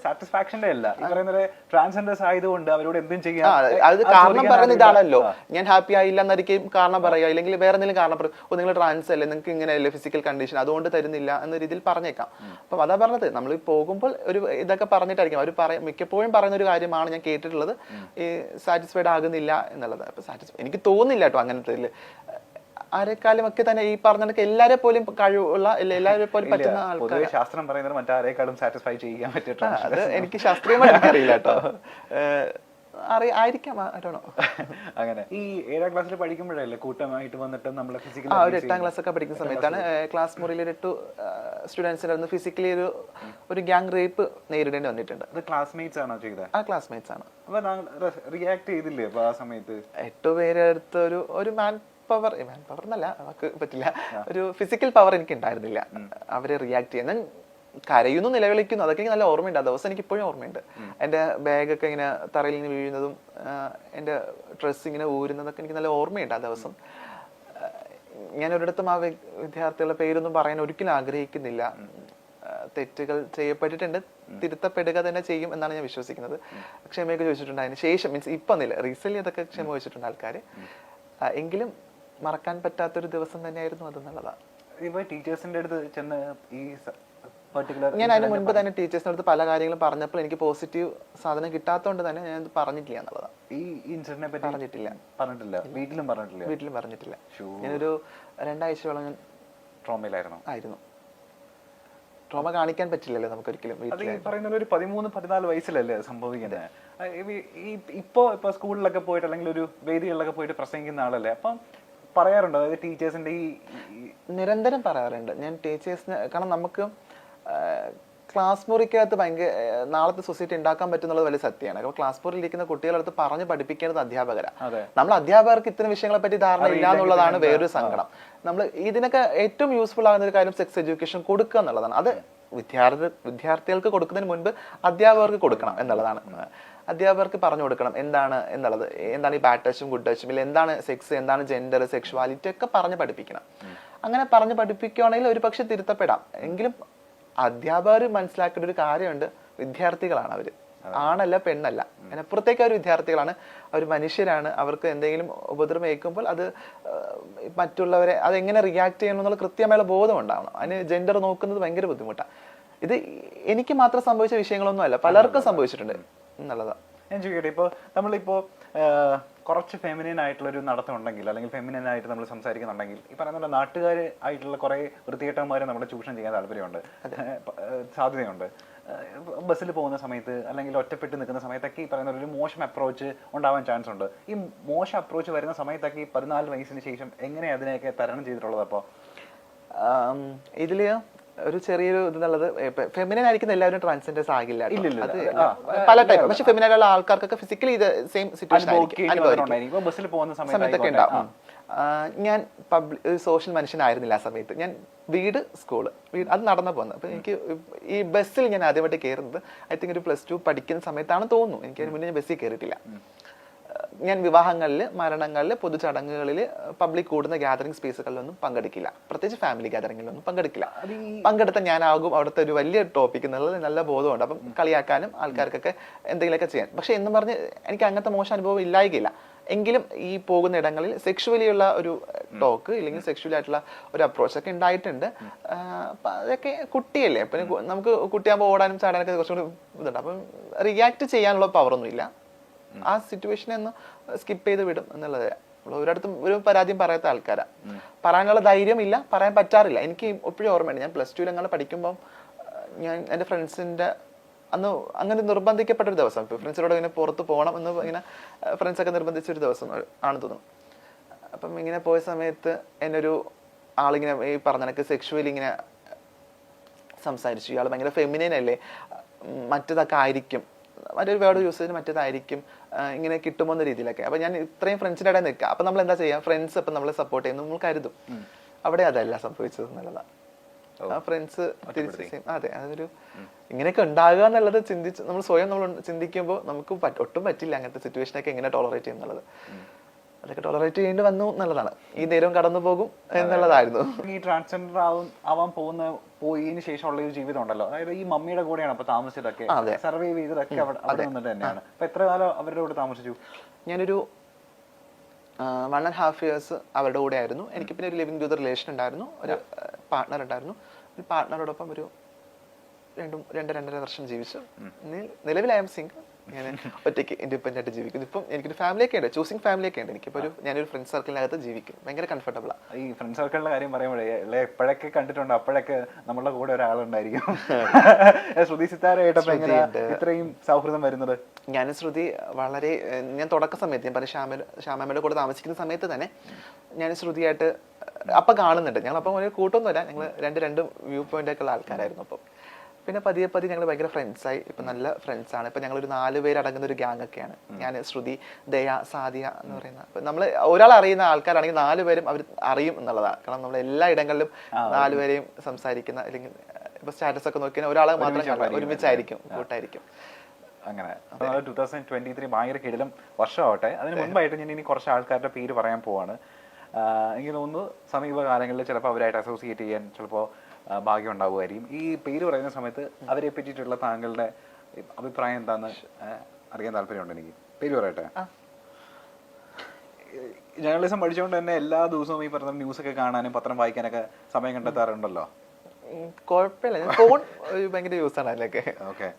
സാറ്റിസ്ഫാക്ഷന്റെ അല്ല ഈ പറയുന്നത് ട്രാൻസ്ജെൻഡേഴ്സ് ആയതുകൊണ്ട് അവരോട് എന്തും ചെയ്യാം. അത് കാരണം പറയുന്ന ഇതാണല്ലോ, ഞാൻ ഹാപ്പി ആയില്ല എന്നായിരിക്കും കാരണം പറയുക, അല്ലെങ്കിൽ വേറെ എന്തെങ്കിലും കാരണം പറയും, നിങ്ങൾ ട്രാൻസ് അല്ലേ, നിങ്ങൾക്ക് ഇങ്ങനെയല്ലേ ഫിസിക്കൽ കണ്ടീഷൻ, അതുകൊണ്ട് തരുന്നില്ല എന്ന രീതിയിൽ പറഞ്ഞേക്കാം. അപ്പം അതാ പറഞ്ഞത്, നമ്മൾ പോകുമ്പോൾ ഒരു ഇതൊക്കെ പറഞ്ഞിട്ടായിരിക്കും അവർ മിക്കപ്പോഴും പറയുന്ന ഒരു കാര്യമാണ് ഞാൻ കേട്ടിട്ടുള്ളത്, ഈ സാറ്റിസ്ഫൈഡ് ആകുന്നില്ല എന്നുള്ളത്. അപ്പൊ എനിക്ക് തോന്നുന്നില്ല കേട്ടോ അങ്ങനത്തെ ആരെക്കാളും ഒക്കെ തന്നെ ഈ പറഞ്ഞ എല്ലാരെ പോലും കഴിവുള്ള എല്ലാരെ പോലും പറ്റുന്ന ആൾക്കാർ. ശാസ്ത്രം പറയുന്നത് മറ്റാരെക്കാളും സാറ്റിസ്ഫൈ ചെയ്യാൻ പറ്റിയിട്ടാണ്. അത് എനിക്ക് ശാസ്ത്രീയമായിട്ട് അറിയില്ല കേട്ടോ, ആയിരിക്കാം. അങ്ങനെ ഈ 7ാം ക്ലാസ്സിൽ പഠിക്കുമ്പോഴല്ലേ കൂട്ടമായിട്ട് വന്നിട്ട് നമ്മൾ ഫിസിക്കലി ഒരു 8ാം ക്ലാസ് ഒക്കെ പഠിക്കുന്ന സമയത്താണ് ക്ലാസ് മുറിയിൽ 8 സ്റ്റുഡൻസിനായിരുന്നു ഫിസിക്കലി ഒരു ഗ്യാങ് റേപ്പ് നേരിടേണ്ടി വന്നിട്ടുണ്ട്. അത് ക്ലാസ്മേറ്റ്സ് ആണോ ചെയ്തത്? ആ ക്ലാസ്മേറ്റ്സ് ആണ്. അപ്പൊ റിയാക്ട് ചെയ്തില്ലേ അപ്പൊ ആ സമയത്ത്? 8 പേരെ അടുത്ത് ഒരു മാൻ പവർ എന്നല്ല, നമുക്ക് പറ്റില്ല, ഒരു ഫിസിക്കൽ പവർ എനിക്ക് ഉണ്ടായിരുന്നില്ല അവരെ റിയാക്ട് ചെയ്യാൻ. ഞാൻ കരയുന്നു, നിലവിളിക്കുന്നു, അതൊക്കെ എനിക്ക് നല്ല ഓർമ്മയുണ്ട്. ആ ദിവസം എനിക്ക് ഇപ്പോഴും ഓർമ്മയുണ്ട്. എൻ്റെ ബാഗൊക്കെ ഇങ്ങനെ തറയിൽ നിന്ന് വീഴുന്നതും എൻ്റെ ഡ്രസ്സ് ഇങ്ങനെ ഊരുന്നതൊക്കെ എനിക്ക് നല്ല ഓർമ്മയുണ്ട് ആ ദിവസം. ഞാൻ ഒരിടത്തും ആ വിദ്യാർത്ഥികളുടെ പേരൊന്നും പറയാൻ ഒരിക്കലും ആഗ്രഹിക്കുന്നില്ല. തെറ്റുകൾ ചെയ്യപ്പെട്ടിട്ടുണ്ട്, തിരുത്തപ്പെടുക തന്നെ ചെയ്യും എന്നാണ് ഞാൻ വിശ്വസിക്കുന്നത്. ക്ഷമയൊക്കെ ചോദിച്ചിട്ടുണ്ട് അതിന് ശേഷം, മീൻസ് ഇപ്പം ഇല്ല, റീസെന്റ് അതൊക്കെ ക്ഷമ ചോദിച്ചിട്ടുണ്ട് ആൾക്കാർ. എങ്കിലും മറക്കാൻ പറ്റാത്തൊരു ദിവസം തന്നെയായിരുന്നു അതെന്നുള്ളതാണ്. ഇപ്പൊ ടീച്ചേഴ്സിന്റെ അടുത്ത് ചെന്ന് ഈ ഞാൻ അതിന് മുൻപ് തന്നെ ടീച്ചേഴ്സിന്റെ അടുത്ത് പല കാര്യങ്ങളും പറഞ്ഞപ്പോൾ എനിക്ക് പോസിറ്റീവ് സാധനം കിട്ടാത്തതുകൊണ്ട് തന്നെ ഞാൻ പറഞ്ഞിട്ടില്ല എന്നുള്ളതാണ്. ഈ ഇൻസിഡന്റിനെ പറ്റി പറഞ്ഞിട്ടില്ല വീട്ടിലും പറഞ്ഞിട്ടില്ല. ഞാനൊരു 2 ആഴ്ചയോളം ഞാൻ ട്രോമയിലായിരുന്നു. ട്രോമ കാണിക്കാൻ പറ്റില്ലല്ലോ നമുക്ക് ഒരിക്കലും. പറയുന്നത് ഒരു 13-14 വയസ്സിലല്ലേ സംഭവിക്കുന്നത്. ഇപ്പൊ സ്കൂളിലൊക്കെ പോയിട്ട് അല്ലെങ്കിൽ ഒരു വേദികളിലൊക്കെ പോയിട്ട് പ്രസംഗിക്കുന്ന ആളല്ലേ, അപ്പം പറയാറുണ്ടോ അതായത് ടീച്ചേഴ്സിന്റെ ഈ? നിരന്തരം പറയാറുണ്ട് ഞാൻ ടീച്ചേഴ്സിന്. കാരണം നമുക്ക് ക്ലാസ് മുറിക്കകത്ത് ഭയങ്കര നാളത്തെ സൊസൈറ്റി ഉണ്ടാക്കാൻ പറ്റുന്നത് വലിയ സത്യമാണ്. അപ്പോൾ ക്ലാസ് മുറിയിൽ ഇരിക്കുന്ന കുട്ടികളടുത്ത് പറഞ്ഞ് പഠിപ്പിക്കേണ്ടത് അധ്യാപകരാണ്. നമ്മൾ അധ്യാപകർക്ക് ഇത്തരം വിഷയങ്ങളെ പറ്റി ധാരണ ഇല്ല എന്നുള്ളതാണ് വേറൊരു സങ്കടം. നമ്മൾ ഇതിനൊക്കെ ഏറ്റവും യൂസ്ഫുൾ ആകുന്ന ഒരു കാര്യം സെക്സ് എഡ്യൂക്കേഷൻ കൊടുക്കുക എന്നുള്ളതാണ്. അത് വിദ്യാർത്ഥികൾക്ക് കൊടുക്കുന്നതിന് മുൻപ് അധ്യാപകർക്ക് കൊടുക്കണം എന്നുള്ളതാണ്. അധ്യാപകർക്ക് പറഞ്ഞു കൊടുക്കണം എന്താണ് എന്നുള്ളത്, എന്താണ് ഈ ബാഡ് ടച്ചും ഗുഡ് ടച്ചും, ഇല്ല എന്താണ് സെക്സ്, എന്താണ് ജെൻഡർ, സെക്ഷുവാലിറ്റി ഒക്കെ പറഞ്ഞ് പഠിപ്പിക്കണം. അങ്ങനെ പറഞ്ഞ് പഠിപ്പിക്കുകയാണെങ്കിൽ ഒരു പക്ഷെ തിരുത്തപ്പെടാം. എങ്കിലും അധ്യാപകർ മനസ്സിലാക്കേണ്ട ഒരു കാര്യമുണ്ട്, വിദ്യാർത്ഥികളാണ് അവര്, ആണല്ല പെണ്ണല്ല, അതിനപ്പുറത്തേക്ക് അവർ വിദ്യാർത്ഥികളാണ്, അവർ മനുഷ്യരാണ്. അവർക്ക് എന്തെങ്കിലും ഉപദ്രവം ഏൽക്കുമ്പോൾ അത് മറ്റുള്ളവരെ അതെങ്ങനെ റിയാക്ട് ചെയ്യണം എന്നുള്ള കൃത്യമായുള്ള ബോധം ഉണ്ടാവണം. അതിന് ജെൻഡർ നോക്കുന്നത് ഭയങ്കര ബുദ്ധിമുട്ടാണ്. ഇത് എനിക്ക് മാത്രം സംഭവിച്ച വിഷയങ്ങളൊന്നും അല്ല, പലർക്കും സംഭവിച്ചിട്ടുണ്ട് എന്നുള്ളതാണ്. ഞാൻ ചോദിക്കട്ടെ, ഇപ്പോൾ നമ്മളിപ്പോ കുറച്ച് ഫെമിനിൻ ആയിട്ടുള്ള ഒരു നടത്തം ഉണ്ടെങ്കിൽ, അല്ലെങ്കിൽ ഫെമിനിൻ ആയിട്ട് നമ്മൾ സംസാരിക്കുന്നുണ്ടെങ്കിൽ, ഈ പറയുന്ന നാട്ടുകാർ ആയിട്ടുള്ള കുറെ വൃത്തികെട്ടന്മാരെ നമ്മുടെ ചൂഷണം ചെയ്യാൻ താല്പര്യമുണ്ട്, സാധ്യതയുണ്ട്. ബസ്സിൽ പോകുന്ന സമയത്ത് അല്ലെങ്കിൽ ഒറ്റപ്പെട്ട് നിൽക്കുന്ന സമയത്തൊക്കെ ഈ പറയുന്ന ഒരു മോശം അപ്രോച്ച് ഉണ്ടാവാൻ ചാൻസ് ഉണ്ട്. ഈ മോശം അപ്രോച്ച് വരുന്ന സമയത്തൊക്കെ ഈ 14 വയസ്സിന് ശേഷം എങ്ങനെ അതിനെയൊക്കെ തരണം ചെയ്തിട്ടുള്ളത്? അപ്പോൾ ഇതില് ഒരു ചെറിയൊരു ഇതെന്നുള്ളത്, ഫെമിനൻ ആയിരിക്കുന്ന എല്ലാവരും ട്രാൻസ്ജെൻഡേഴ്സ് ആകില്ല, പല ടൈപ്പ്. പക്ഷെ ഫെമിനായിട്ടുള്ള ആൾക്കാർക്കൊക്കെ ഫിസിക്കലി ഇത് സെയിം സിറ്റുവേഷൻ സമയത്തൊക്കെ ഉണ്ടാവും. ഞാൻ സോഷ്യൽ മനുഷ്യനായിരുന്നില്ല ആ സമയത്ത്. ഞാൻ വീട് അത് നടന്നു പോകുന്നത്. അപ്പൊ എനിക്ക് ഈ ബസ്സിൽ ഞാൻ ആദ്യമായിട്ട് കയറുന്നത് ഐ തിങ്ക് ഒരു +2 പഠിക്കുന്ന സമയത്താണ് തോന്നുന്നു. എനിക്ക് അതിന് മുന്നേ ഞാൻ ബസ്സിൽ കയറിയിട്ടില്ല. ഞാൻ വിവാഹങ്ങളിൽ, മരണങ്ങളിൽ, പൊതുചടങ്ങുകളിൽ, പബ്ലിക് കൂടുന്ന ഗ്യാതറിംഗ് സ്പേസുകളിലൊന്നും പങ്കെടുക്കില്ല. പ്രത്യേകിച്ച് ഫാമിലി ഗ്യാതറിംഗിലൊന്നും പങ്കെടുക്കില്ല. പങ്കെടുത്ത ഞാനാകും അവിടുത്തെ ഒരു വലിയ ടോപ്പിക് എന്നുള്ളത് നല്ല ബോധമുണ്ട്. അപ്പം കളിയാക്കാനും ആൾക്കാർക്കൊക്കെ എന്തെങ്കിലുമൊക്കെ ചെയ്യാൻ. പക്ഷെ എന്നും പറഞ്ഞ് എനിക്ക് അങ്ങനത്തെ മോശം അനുഭവം ഇല്ലായികയില്ല. എങ്കിലും ഈ പോകുന്ന ഇടങ്ങളിൽ സെക്ഷുവലി ഉള്ള ഒരു ടോക്ക് ഇല്ലെങ്കിൽ സെക്ഷുവലി ആയിട്ടുള്ള ഒരു അപ്രോച്ച് ഒക്കെ ഉണ്ടായിട്ടുണ്ട്. അതൊക്കെ കുട്ടിയല്ലേ, അപ്പം നമുക്ക് കുട്ടിയാകുമ്പോൾ ഓടാനും ചാടാനൊക്കെ കുറച്ചുകൂടി ഇതുണ്ട്. അപ്പം റിയാക്ട് ചെയ്യാനുള്ള പവറൊന്നും ഇല്ല. ആ സിറ്റുവേഷനെ ഒന്ന് സ്കിപ്പ് ചെയ്ത് വിടും എന്നുള്ളത്. ഒരിടത്തും ഒരു പരാതിയും പറയാത്ത ആൾക്കാരാണ്. പറയാനുള്ള ധൈര്യം ഇല്ല, പറയാൻ പറ്റാറില്ല. എനിക്ക് എപ്പോഴും ഓർമ്മയുണ്ട്, ഞാൻ +2 അങ്ങനെ പഠിക്കുമ്പം ഞാൻ എൻ്റെ ഫ്രണ്ട്സിൻ്റെ അന്ന് അങ്ങനെ നിർബന്ധിക്കപ്പെട്ടൊരു ദിവസം, ഫ്രണ്ട്സിനോട് ഇങ്ങനെ പുറത്ത് പോകണം എന്ന് ഇങ്ങനെ ഫ്രണ്ട്സൊക്കെ നിർബന്ധിച്ചൊരു ദിവസം ആണെന്ന് തോന്നുന്നു. അപ്പം ഇങ്ങനെ പോയ സമയത്ത് എന്നൊരു ആളിങ്ങനെ ഈ പറഞ്ഞ കണക്ക് സെക്ഷുവലി ഇങ്ങനെ സംസാരിച്ചു. ഇയാൾ ഭയങ്കര ഫെമിനൈൻ അല്ലേ, മറ്റേതൊക്കെ ആയിരിക്കും, മറ്റൊരു വേർഡ് യൂസ് ചെയ്ത് മറ്റേതായിരിക്കും, ഇങ്ങനെ കിട്ടുമോ എന്ന രീതിയിലൊക്കെ. അപ്പൊ ഞാൻ ഇത്രയും ഫ്രണ്ട്സിൻ്റെ ഇടയിൽ നിൽക്കുക. അപ്പൊ നമ്മൾ എന്താ ചെയ്യാം, ഫ്രണ്ട്സ് ഇപ്പം നമ്മളെ സപ്പോർട്ട് ചെയ്യുന്നു നമ്മൾ കരുതും. അവിടെ അതല്ല സംഭവിച്ചത് എന്നുള്ളതാണ്. ആ ഫ്രണ്ട്സ് തിരിച്ച് അതെ, അതൊരു ഇങ്ങനെയൊക്കെ ഉണ്ടാകുക എന്നുള്ളത് നമ്മൾ സ്വയം നമ്മൾ ചിന്തിക്കുമ്പോൾ നമുക്ക് ഒട്ടും പറ്റില്ല അങ്ങനത്തെ സിറ്റുവേഷനൊക്കെ എങ്ങനെ ടോളറേറ്റ് ചെയ്യുന്നുള്ളത്. അതൊക്കെ ടോളറേറ്റ് ചെയ്യേണ്ടി വന്നു എന്നുള്ളതാണ്. ഈ നേരം കടന്നു പോകും എന്നുള്ളതായിരുന്നു. ഈ ട്രാൻസ്ജെൻഡർ ആവാൻ പോയതിനു ശേഷമുള്ള ഒരു ജീവിതം ഉണ്ടല്ലോ, അതായത് ഈ മമ്മിയുടെ കൂടെയാണ് അപ്പൊ താമസിച്ചതൊക്കെ, സർവൈവ് ചെയ്തതൊക്കെ അവിടെ നിന്നിട്ട് തന്നെയാണ്. അപ്പൊ എത്ര കാലം അവരുടെ കൂടെ താമസിച്ചു? ഞാനൊരു 1.5 years അവരുടെ കൂടെ ആയിരുന്നു. എനിക്ക് പിന്നെ ഒരു ലിവിംഗ് ടു റിലേഷൻ ഉണ്ടായിരുന്നു, ഒരു പാർട്ട്ണർ ഉണ്ടായിരുന്നു. ഒരു പാർട്ട്ണറോടൊപ്പം ഒരു 2-2.5 വർഷം ജീവിച്ചു. നിലവിൽ ഐ എം സിംഗിൾ. ഞാൻ ഒറ്റയ്ക്ക് ഇൻഡിപെൻഡന്റ് ആയിട്ട് ജീവിക്കുന്നു. ഇപ്പം എനിക്കൊരു ഫാമിലിയൊക്കെ ഉണ്ട്, ചൂസിങ് ഫാമിലിയൊക്കെ ഉണ്ട്. എനിക്കിപ്പോൾ ഞാനൊരു ഫ്രണ്ട് സർക്കിളിനകത്ത് ജീവിക്കും, ഭയങ്കര കംഫർട്ടബിളാണ്. ഈ ഫ്രണ്ട് സർക്കിളിന്റെ കാര്യം പറയുമ്പോഴേ എപ്പോഴൊക്കെ കണ്ടിട്ടുണ്ട് അപ്പോഴൊക്കെ നമ്മളുടെ കൂടെ ഒരാളുണ്ടായിരിക്കും. ശ്രുതി സിത്താരയായിട്ടപ്പോ എങ്ങനെയാ ഇത്രയും സൗഹൃദം വരുന്നത്? ഞാനും ശ്രുതി വളരെ, ഞാൻ തുടക്ക സമയത്ത് ഞാൻ പറഞ്ഞ ശ്യാമയുടെ കൂടെ താമസിക്കുന്ന സമയത്ത് തന്നെ ഞാൻ ശ്രുതിയായിട്ട് അപ്പം കാണുന്നുണ്ട്. ഞങ്ങളപ്പം ഒരു കൂട്ടൊന്നുമില്ല, ഞങ്ങൾ രണ്ട് വ്യൂ പോയിന്റ് ഒക്കെ ഉള്ള ആൾക്കാരായിരുന്നു. അപ്പം പിന്നെ പതിയെ ഞങ്ങൾ ഭയങ്കര ഫ്രണ്ട്സായി. ഇപ്പം നല്ല ഫ്രണ്ട്സാണ്. ഇപ്പം ഞങ്ങളൊരു 4 പേര് അടങ്ങുന്ന ഒരു ഗ്യാങ് ഒക്കെയാണ്. ഞാൻ, ശ്രുതി, ദയ, സാദിയ എന്ന് പറയുന്ന. അപ്പം നമ്മൾ ഒരാൾ അറിയുന്ന ആൾക്കാരാണെങ്കിൽ 4 പേരും അവർ അറിയും എന്നുള്ളതാണ്. കാരണം നമ്മൾ എല്ലാ ഇടങ്ങളിലും 4 പേരെയും സംസാരിക്കുന്ന, അല്ലെങ്കിൽ ഇപ്പൊ സ്റ്റാറ്റസ് ഒക്കെ നോക്കിയാൽ ഒരാളെ മാത്രം ഒരുമിച്ചായിരിക്കും, കൂട്ടായിരിക്കും. അങ്ങനെ 2023 ഭയങ്കര കിടിലം വർഷമാവട്ടെ. അതിന് മുൻപായിട്ട് ഞാൻ ഇനി കുറച്ച് ആൾക്കാരുടെ പേര് പറയാൻ പോവാണ്. എനിക്ക് തോന്നുന്നു സമീപകാലങ്ങളിൽ ചിലപ്പോൾ അവരായിട്ട് അസോസിയേറ്റ് ചെയ്യാൻ ചിലപ്പോൾ ഭാഗ്യം ഉണ്ടാവുമായിരിക്കും. ഈ പേര് പറയുന്ന സമയത്ത് അവരെ പറ്റിയിട്ടുള്ള താങ്കളുടെ അഭിപ്രായം എന്താന്ന് അറിയാൻ താല്പര്യമുണ്ട് എനിക്ക്. പേര് പറയട്ടെ. ജേർണലിസം പഠിച്ചുകൊണ്ട് തന്നെ എല്ലാ ദിവസവും ഈ പറഞ്ഞ ന്യൂസ് ഒക്കെ കാണാനും പത്രം വായിക്കാനൊക്കെ സമയം കണ്ടെത്താറുണ്ടല്ലോ? കുഴപ്പമില്ല, ഫോൺ ഭയങ്കര യൂസ് ആണ് അതിലൊക്കെ. ഓക്കെ.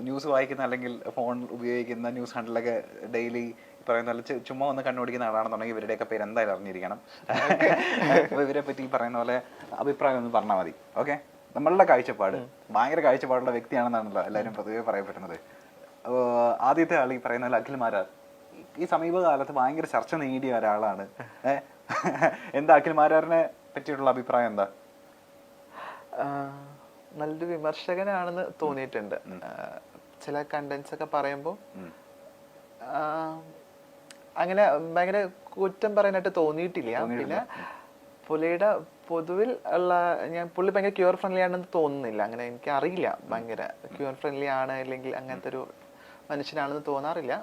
ന്യൂസ് വായിക്കുന്ന അല്ലെങ്കിൽ ഫോൺ ഉപയോഗിക്കുന്ന ന്യൂസ് ഹാൻഡിലൊക്കെ ഡെയിലി പറയുന്ന പോലെ ചുമ്മാ ഒന്ന് കണ്ണുപിടിക്കുന്ന ആളാണെന്നുണ്ടെങ്കിൽ ഇവരുടെയൊക്കെ പേര് എന്തായാലും അറിഞ്ഞിരിക്കണം. അപ്പോൾ ഇവരെ പറ്റി പറയുന്ന പോലെ അഭിപ്രായം ഒന്ന് പറഞ്ഞാൽ മതി. ഓക്കെ. നമ്മളുടെ കാഴ്ചപ്പാട് ഭയങ്കര കാഴ്ചപ്പാടുള്ള വ്യക്തിയാണെന്നാണല്ലോ എല്ലാവരും പൊതുവെ പറയപ്പെടുന്നത്. ആദ്യത്തെ ആൾ ഈ പറയുന്ന പോലെ അഖിൽ മാരാർ ഈ സമീപകാലത്ത് ഭയങ്കര ചർച്ച നേടിയ ഒരാളാണ്. എന്താ അഖിൽ മാരാറിനെ പറ്റിയിട്ടുള്ള അഭിപ്രായം എന്താ? നല്ലൊരു വിമർശകനാണെന്ന് തോന്നിയിട്ടുണ്ട്. ചില കണ്ടന്റ്സ് ഒക്കെ പറയുമ്പോൾ അങ്ങനെ ഭയങ്കര കുറ്റം പറയാനായിട്ട് തോന്നിയിട്ടില്ല. പിന്നെ പുള്ളിയുടെ പൊതുവിൽ ഉള്ള, പുള്ളി ഭയങ്കര ക്യൂർ ഫ്രണ്ട്ലി ആണെന്ന് തോന്നുന്നില്ല. അങ്ങനെ എനിക്ക് അറിയില്ല, ഭയങ്കര ക്യൂർ ഫ്രണ്ട്ലി ആണ് അല്ലെങ്കിൽ അങ്ങനത്തെ ഒരു മനുഷ്യനാണെന്ന് തോന്നാറില്ല.